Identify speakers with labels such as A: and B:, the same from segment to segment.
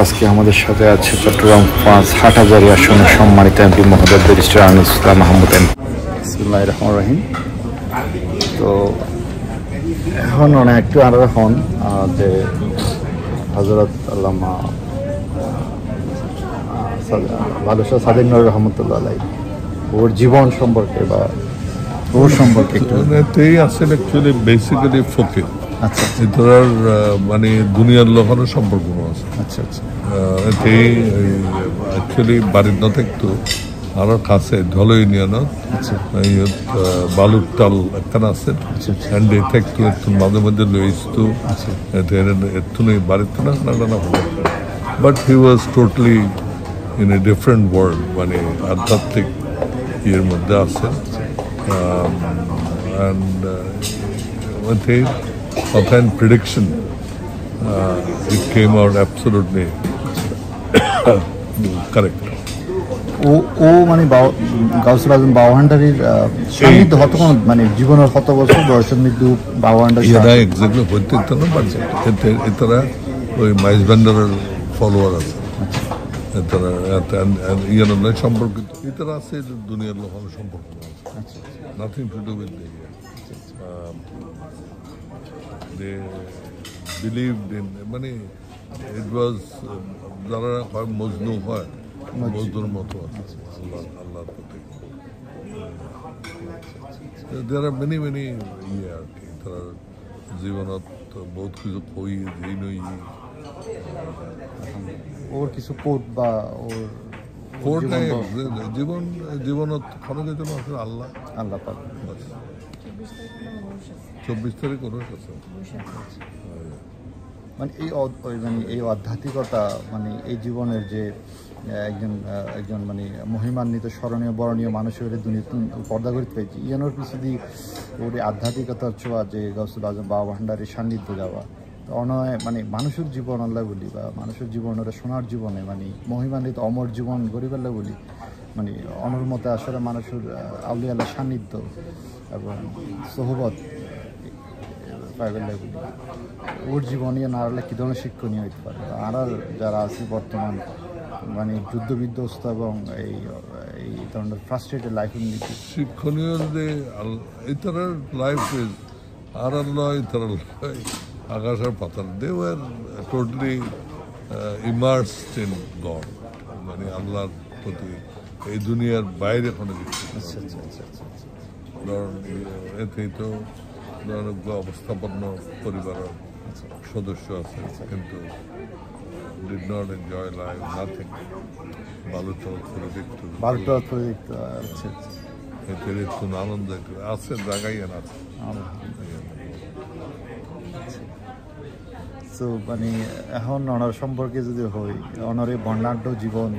A: আজকে আমাদের সাথে আছে চট্টগ্রাম 5 হাটহাজারী আসনের সম্মানিত এমপি মহোদয় ব্যারিস্টার আনিস ইসলাম মাহমুদ এমপি। বিসমিল্লাহির রহমানির রহিম। তো এখন একটু আর এখন যে হযরত আল্লামা বাদশাহ সাদেক নূর রহমতুল্লাহ আলাইহি ওর জীবন সম্পর্কে বা ওর সম্পর্কে একটু
B: আসলে অ্যাকচুয়ালি বেসিক্যালি ফকির।
A: আচ্ছা
B: এটার মানে দুনিয়ার লোকের সম্পর্ক আছে।
A: আচ্ছা আচ্ছা
B: এতেই অ্যাকচুয়ালি বাড়ির না থাকতো আরো কাছে ঢল ইউনিয়নত বালুরটাল একখান আছে এন্ড থাকতো একটু মাঝে মাঝে লইতো একটু বাড়িতে না না but he was totally in a different world, মানে আধ্যাত্মিক ইয়ের মধ্যে আছে। and and prediction it came out absolutely correct.
A: ও মানে গাউসুল আজম বাউহান্ডারির সান্নিধ্য হত কোন মানে জীবনের কত বছর বয়সের মৃত্যু বাউহান্ডার
B: এরা এক্স্যাক্টলি হইতে না, বাট এতারা ওই মাইজ ভান্ডারের ফলোয়ার আছে, এতারা ইয়ার নয় সম্পর্কিত, এতারা আছে দুনিয়ার লোক সম্পর্ক আছে, nothing to do with they believed in, মানে it was যারা হয় মজনু হয় মজনুর মতো আছে আল্লাহর প্রতি। there are many ইয়ে আর কি তার জীবনত বহুত কিছু কই দিই নই
A: ওর কিছু কোট বা ওর
B: কোট নাই জীবনত খরচ জন্য আসলে আল্লাহ পাক 24 তারিখ ওর কাছে
A: মানে এই আধ্যাত্মিকতা মানে এই জীবনের যে একজন মানে মহিমান্বিত স্মরণীয় বরণীয় মানুষের দুনিয়া পর্দা করতে পেয়েছি ইয়ানোর পিছু দিয়ে ওর আধ্যাত্মিকতার ছোঁয়া যে গাউসুল আজম বাবা ভান্ডারের সান্নিধ্য যাওয়া অনয় মানে মানুষের জীবন আল্লাহ বলি বা মানুষের জীবন ওরা সোনার জীবনে মানে মহিমান্বিত অমর জীবন গরিব আল্লাহ বলি মানে অনর মতে আসলে মানুষের আউলিয়া আল্লাহ সান্নিধ্য এবং সোহবত ওর জীবনে না হলে কী ধরনের শিক্ষণীয় হইতে পারে আর যারা আছে বর্তমান মানে যুদ্ধ বিধ্বস্ত এবং এই ধরনের ফ্রাস্ট্রেটেড লাইফ
B: শিক্ষণীয় যে ইতারার লাইফ ইজ আর আল্লাহ ইতারার আকাশ আর পাতাল they are totally immersed in God, মানে আল্লাহর প্রতি এই দুনিয়ার বাইরে কোনো কিছু।
A: আচ্ছা আচ্ছা আচ্ছা আচ্ছা
B: ধরুন এতেই তো অবস্থাপন্ন পরিবারের সদস্য আছে কিন্তু did not enjoy life, nothing. Baluchar করে দেখতো এতে একটু আনন্দ একটু আছে জায়গায় আছে।
A: তো মানে এখন ওনার সম্পর্কে যদি হই ওনার বর্ণাঢ্য জীবন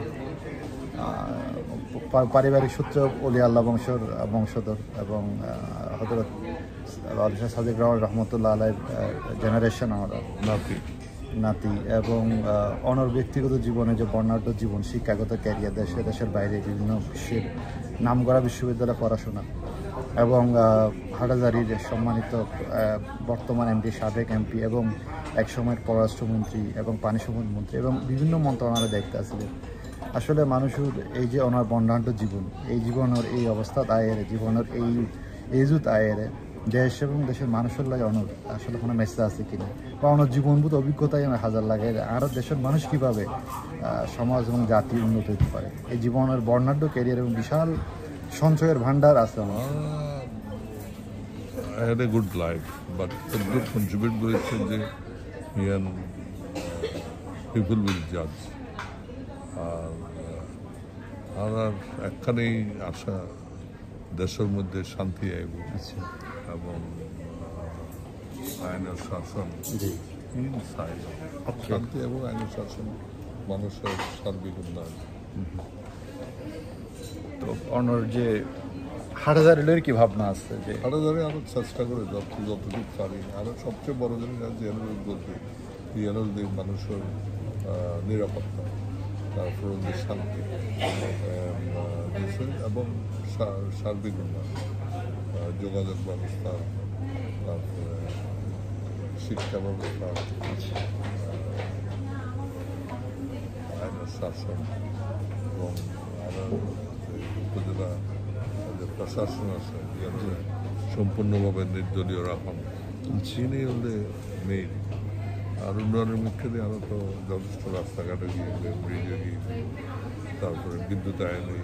A: পারিবারিক সূত্র অলি আল্লাহ বংশধর এবং হযরত বাদশাহ সাদেক রহমতুল্লাহ আলাইহির জেনারেশন আমরা নাতি এবং অনর ব্যক্তিগত জীবনে যে বর্ণাঢ্য জীবন শিক্ষাগত ক্যারিয়ার দেশের বাইরে বিভিন্ন বিশ্বের নামকরা বিশ্ববিদ্যালয়ে পড়াশোনা এবং হাটহাজারীর সম্মানিত বর্তমান এমপি সাবেক এমপি এবং একসময়ের পররাষ্ট্রমন্ত্রী এবং পানি সম্পদ মন্ত্রী এবং বিভিন্ন মন্ত্রণালয়ে দেখতে আসছিলেন। আসলে মানুষের এই যে ওনার বর্ণাঢ্য জীবন এই জীবনের এই অবস্থা আয়ের জীবনের এই যুত আয়ের দেশ এবং দেশের মানুষের লাগে অনর আসলে কোনো মেসেজ আছে কিনা বা অনর জীবনভূত অভিজ্ঞতাই আমার হাজার লাগে আর দেশের মানুষ কীভাবে সমাজ এবং জাতি উন্নত হতে পারে এই জীবনের বর্ণাঢ্য ক্যারিয়ার এবং বিশাল সঞ্চয়ের ভান্ডার আছে আমার।
B: I had a good life, but a good contribute করেছে যে ইয়ান পিপল উইল জাজ আর একখানেই আশা দেশের মধ্যে শান্তি আইব এবং আইনের শাসন শান্তি এবং আইনের শাসন মানুষের সার্বিক উন্নয়ন।
A: তো অনর যে হাটহাজারীর কি ভাবনা আছে যে
B: হাটহাজারী আরো চেষ্টা করে যতটুকু পারি আরো সবচেয়ে বড় জিনিস জেনারেল বলতে জেনারেল মানুষের নিরাপত্তা, তারপর শান্তি এবং সার্বিক উন্নয়ন, যোগাযোগ ব্যবস্থা, তারপরে শিক্ষা ব্যবস্থা, শাসন এবং আরও উপজেলা যে প্রশাসন আছে যেন সম্পূর্ণভাবে নির্দলীয় রাখুন, তিনি হলে মেইন। আর উন্নয়নের মুখ্যে আরও তো যথেষ্ট রাস্তাঘাটে গিয়েছে, ব্রিজে গিয়েছে, তারপরে বিদ্যুৎ আইনি,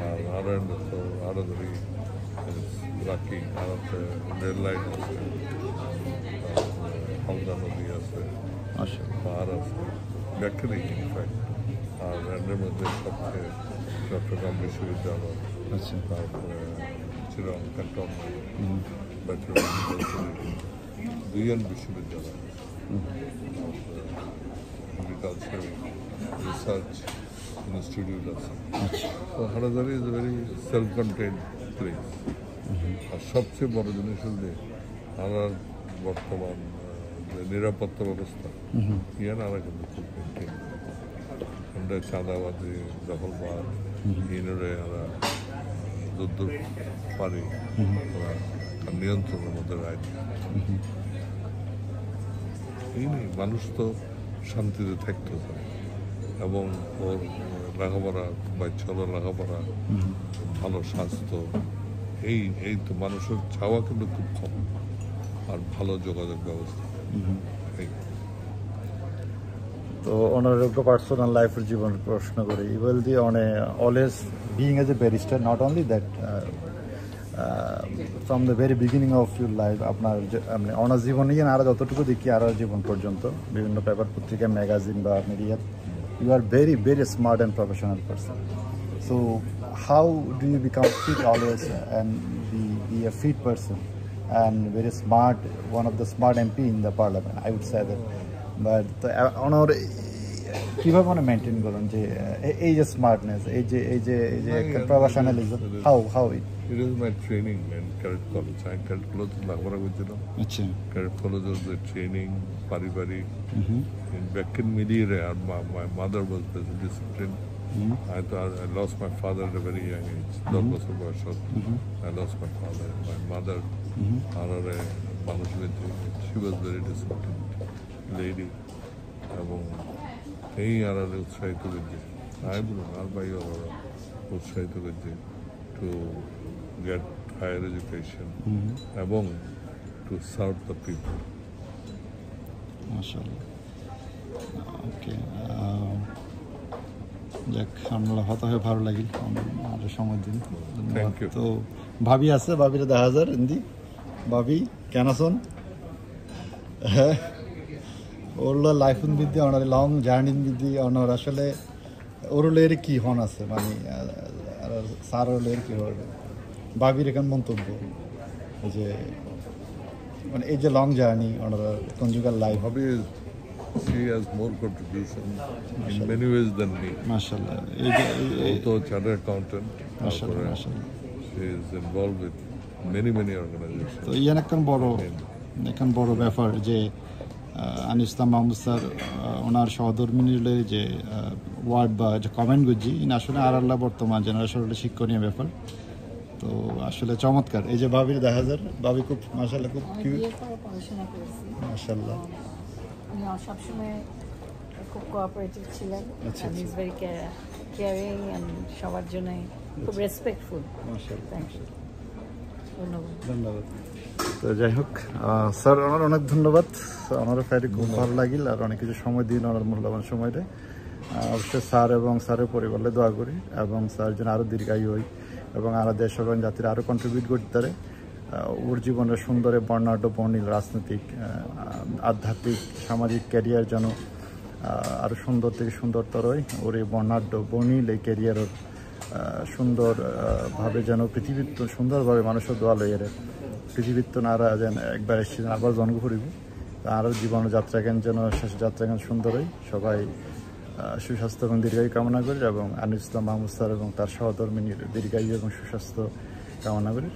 B: আর আরও তো আরও ধরি রাখি, আর রেল লাইন আছে, তারপরে হালদা নদী আছে, পাহাড় আছে, ব্যাকরি ইনফ্যাক্ট। আর এর মধ্যে সবচেয়ে চট্টগ্রাম বিশ্ববিদ্যালয়, তারপরে চিরং ক্যান্টনমেন্ট, ব্যাচেলর ইউনিভার্সিটি, দুইজন বিশ্ববিদ্যালয়, এগ্রিকালচার রিসার্চ ইনস্টিটিউট আছে। তো Hathazari is a very self content place. আর সবচেয়ে বড় জিনিস হলে হারার বর্তমান যে নিরাপত্তা ব্যবস্থা, ইয়ান আরা কিন্তু খুব মেনটেন করে। আমরা চাঁদাবাদী, দখলবাদ, ইনরে আমরা যুদ্ধ পারি, ওরা নিয়ন্ত্রণের মধ্যে রায়। এই নেই, মানুষ তো শান্তিতে থাকতে চায় এবং ওর লেখাপড়া বা ছেলে লেখাপড়া, ভালো স্বাস্থ্য, এই তো মানুষের চাওয়া কিন্তু খুব কম। আর ভালো যোগাযোগ ব্যবস্থা।
A: তো ওনার পার্সোনাল লাইফের জীবন প্রশ্ন করি, I will the on a always being as a barrister, not only that from the very beginning of your life, আপনার ওনার জীবন নিয়ে আরও যতটুকু দেখি আর জীবন পর্যন্ত বিভিন্ন পেপার পত্রিকা, ম্যাগাজিন বা media, you are very, very smart and professional person. So how do you become fit always and be a fit person and very smart, one of the smart MP in the parliament, I would say that. But honor কিভাবে মানে maintain করেন যে এই যে smartness, এই যে professionalism, how it
B: is my training in Cadet College. I Cadet College লেখাপড়া করছিলাম। আচ্ছা, Cadet College was the training, পারিবারিক, in back in Medira, my mother was very disciplined. I lost my father at a very young age. I lost my father. My mother, she was very disciplined lady. এবং এই আর উৎসাহিত করছে, আমি বলুন আর ভাই ওরা উৎসাহিত করছে টু গেট হায়ার এডুকেশন এবং টু সার্ভ দ্য পিপল।
A: মাশাআল্লাহ। ওকে, যাক, আমরা হত হয়ে ভালো লাগিল আমাদের সময় দিন।
B: Thank you.
A: তো ভাবি আছে, ভাবিরে 10,000 হিন্দি। ভাবি কেন আছেন? হ্যাঁ, ওরলো লাইফন বিদ্যা ওনার লং জার্নিন বিদ্যা ওনার আসলে ওরলের কি হন আছে মানে আর সার ওরলের কি হবে ভাবির এখন মন্তব্য যে মানে এই যে লং জার্নি ওনার কনজুগাল লাইফ
B: হবে। She has more contribution in many ways than me.
A: MashaAllah.
B: Also chartered accountant.
A: MashaAllah.
B: She is involved with many organizations.
A: তো ইয়ান এখন বড় ব্যাপার যে আনিস ইসলাম মাহমুদ স্যার ওনার সহধর্মিনীর যে ওয়ার্ড বা যে কমেন্ট করছি আসলে আর আল্লাহ বর্তমান জেনারেশনের শিক্ষণীয় ব্যাপার। তো আসলে চমৎকার। এই যে ভাবির 10,000, ভাবি খুব মাশাআল্লাহ খুব কিউট। মাশাআল্লাহ,
C: উনি সবসময় খুব কোঅপারেটিভ ছিলেন, he is very caring and সবার জন্য খুব রেসপেক্টফুল।
A: মাশাআল্লাহ,
C: থ্যাংক ইউ,
A: ধন্যবাদ। তো যাই হোক স্যার, ওনার অনেক ধন্যবাদ। ওনার ফ্যারি খুব ভালো লাগিল আর অনেক কিছু সময় দিন ওনার মূল্যবান সময়টা। অবশ্যই স্যার এবং স্যারের পরিবারে দোয়া করি এবং স্যার যেন আরও দীর্ঘায়ু হই এবং আরও দেশ এবং জাতির আরও কন্ট্রিবিউট করতে পারে। ওর জীবনের সুন্দরে বর্ণাঢ্য বর্ণিল রাজনৈতিক, আধ্যাত্মিক, সামাজিক ক্যারিয়ার যেন আরও সুন্দর থেকে সুন্দরতর হয়। ওর এই বর্ণাঢ্য বর্ণিল এই ক্যারিয়ারের সুন্দরভাবে যেন পৃথিবীর সুন্দরভাবে মানুষের দোয়া লইয়ে পৃথিবীর তো নারা যেন একবার এসেছেন আবার জন্ম করিব। আরও জীবন যাত্রাগান যেন শেষ যাত্রাগান সুন্দর হয়। সবাই সুস্বাস্থ্য এবং দীর্ঘায়ু কামনা করি এবং আনিস ইসলাম মাহমুদ স্যার এবং তার সহধর্মিনীর দীর্ঘায়ু এবং সুস্বাস্থ্য কামনা করি।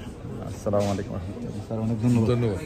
A: আসসালামু আলাইকুম রহমতুল্লাহ। স্যার অনেক ধন্যবাদ।